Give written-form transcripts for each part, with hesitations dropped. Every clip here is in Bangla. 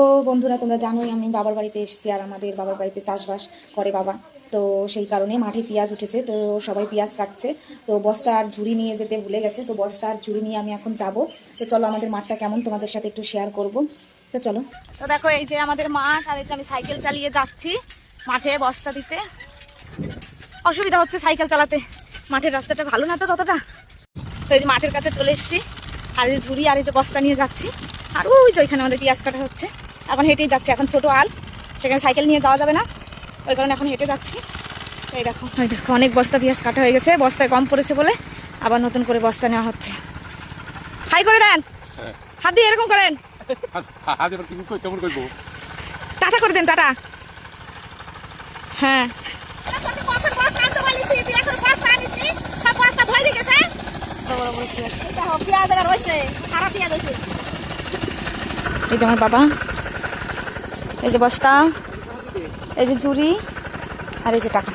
তো বন্ধুরা, তোমরা জানোই আমি বাবার বাড়িতে এসেছি, আর আমাদের বাবার বাড়িতে চাষবাস করে বাবা। তো সেই কারণে মাঠে পেঁয়াজ উঠেছে, তো সবাই পেঁয়াজ কাটছে। তো বস্তা আর ঝুড়ি নিয়ে যেতে ভুলে গেছে, তো বস্তা আর ঝুড়ি নিয়ে আমি এখন যাব। তো চলো আমাদের মাঠটা কেমন তোমাদের সাথে একটু শেয়ার করব। তো চলো। তো দেখো, এই যে আমাদের মাঠ, আর এই যে আমি সাইকেল চালিয়ে যাচ্ছি মাঠে বস্তা দিতে। অসুবিধা হচ্ছে সাইকেল চালাতে, মাঠের রাস্তাটা ভালো না তো ততটা। তো এই যে মাঠের কাছে চলে এসেছি, আর এই যে ঝুড়ি আর এই যে বস্তা নিয়ে যাচ্ছি। আর ওই যে ওইখানে আমাদের পেঁয়াজ কাটা হচ্ছে, এখন হেঁটেই যাচ্ছি। এখন ছোটো আল, সেখানে সাইকেল নিয়ে যাওয়া যাবে না, ওই কারণে এখন হেঁটে যাচ্ছি। এই দেখো, ওই দেখো অনেক বস্তা পেঁয়াজ কাটা হয়ে গেছে, বস্তায় কম পড়েছে বলে আবার নতুন করে বস্তা নেওয়া হচ্ছে। হাই করে দেন, হাত দিয়ে এরকম করেন, টাটা করে দেন, টাটা। হ্যাঁ, এই যে আমার বাবা, এই যে বস্তা, এই যে ঝুড়ি, আর এই যে টাকা।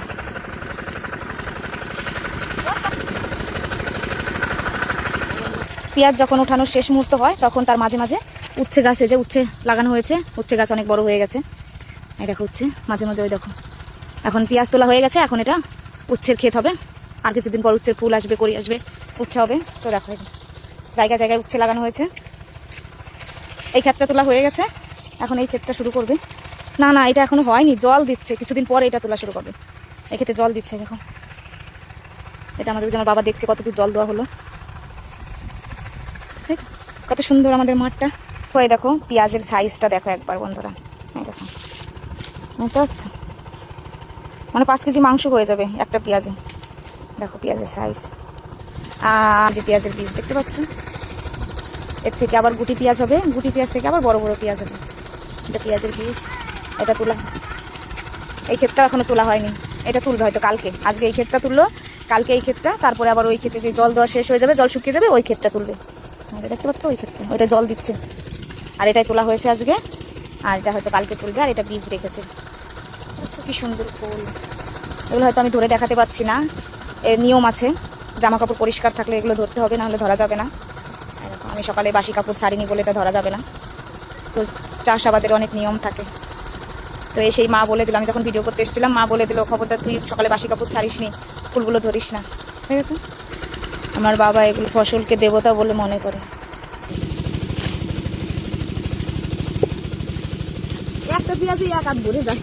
পেঁয়াজ যখন ওঠানোর শেষ মুহূর্ত হয় তখন তার মাঝে মাঝে উচ্ছে গাছে, যে উচ্ছে লাগানো হয়েছে, উচ্ছে গাছ অনেক বড় হয়ে গেছে। এই দেখো উচ্ছে মাঝে মাঝে, ওই দেখো এখন পেঁয়াজ তোলা হয়ে গেছে, এখন এটা উচ্ছের ক্ষেত হবে। আর কিছুদিন পর উচ্ছের ফুল আসবে, কড়ি আসবে, উচ্ছে হবে। তো দেখো এই যে জায়গায় জায়গায় উচ্ছে লাগানো হয়েছে। এই ক্ষেতটা তোলা হয়ে গেছে, এখন এই ক্ষেতটা শুরু করবে। না না, এটা এখনো হয়নি, জল দিচ্ছে, কিছুদিন পরে এটা তোলা শুরু করবে। এই ক্ষেতে জল দিচ্ছে দেখো, এটা আমাদের যেন বাবা দেখছে কতটুকু জল দেওয়া হলো। কত সুন্দর আমাদের মাঠটা। ওই দেখো পেঁয়াজের সাইজটা দেখো একবার বন্ধুরা, এই দেখো, বুঝতে পারছো? মানে 5 কেজি মাংস হয়ে যাবে একটা পেঁয়াজে। দেখো পেঁয়াজের সাইজ, আর যে পেঁয়াজের বীজ দেখতে পাচ্ছ, এর থেকে আবার গুটি পেঁয়াজ হবে, গুটি পেঁয়াজ থেকে আবার বড় বড় পেঁয়াজ হবে। এটা পেঁয়াজের বীজ, এটা তোলা। এই ক্ষেতটা এখনো তোলা হয়নি, এটা তুলবে হয়তো কালকে। আজকে এই ক্ষেতটা তুললো, কালকে এই ক্ষেতটা, তারপরে আবার ওই ক্ষেতে যে জল দেওয়া শেষ হয়ে যাবে, জল শুকিয়ে যাবে, ওই ক্ষেতটা তুলবে। দেখতে পাচ্ছ ওই ক্ষেতটা, ওইটা জল দিচ্ছে। আর এটাই তোলা হয়েছে আজকে, আর এটা হয়তো কালকে তুলবে। আর এটা বীজ রেখেছে, কি সুন্দর ফুল। এগুলো হয়তো আমি ধরে দেখাতে পারছি না, এর নিয়ম আছে, জামা কাপড় পরিষ্কার থাকলে এগুলো ধরতে হবে, নাহলে ধরা যাবে না। আমি সকালে বাসি কাপড় ছাড়িনি বলে এটা ধরা যাবে না। তো চাষাবাদের অনেক নিয়ম থাকে। তো সেই মা বলে দিল, আমি যখন ভিডিও করতে এসেছিলাম, মা বলে দিল খবরদার তুই সকালে বাসি কাপড় ছাড়িস নি, ফুলগুলো ধরিস না, ঠিক আছে? আমার বাবা এগুলো ফসলকে দেবতা বলে মনে করে। একটা পেঁয়াজে এক হাত ভরে যায়।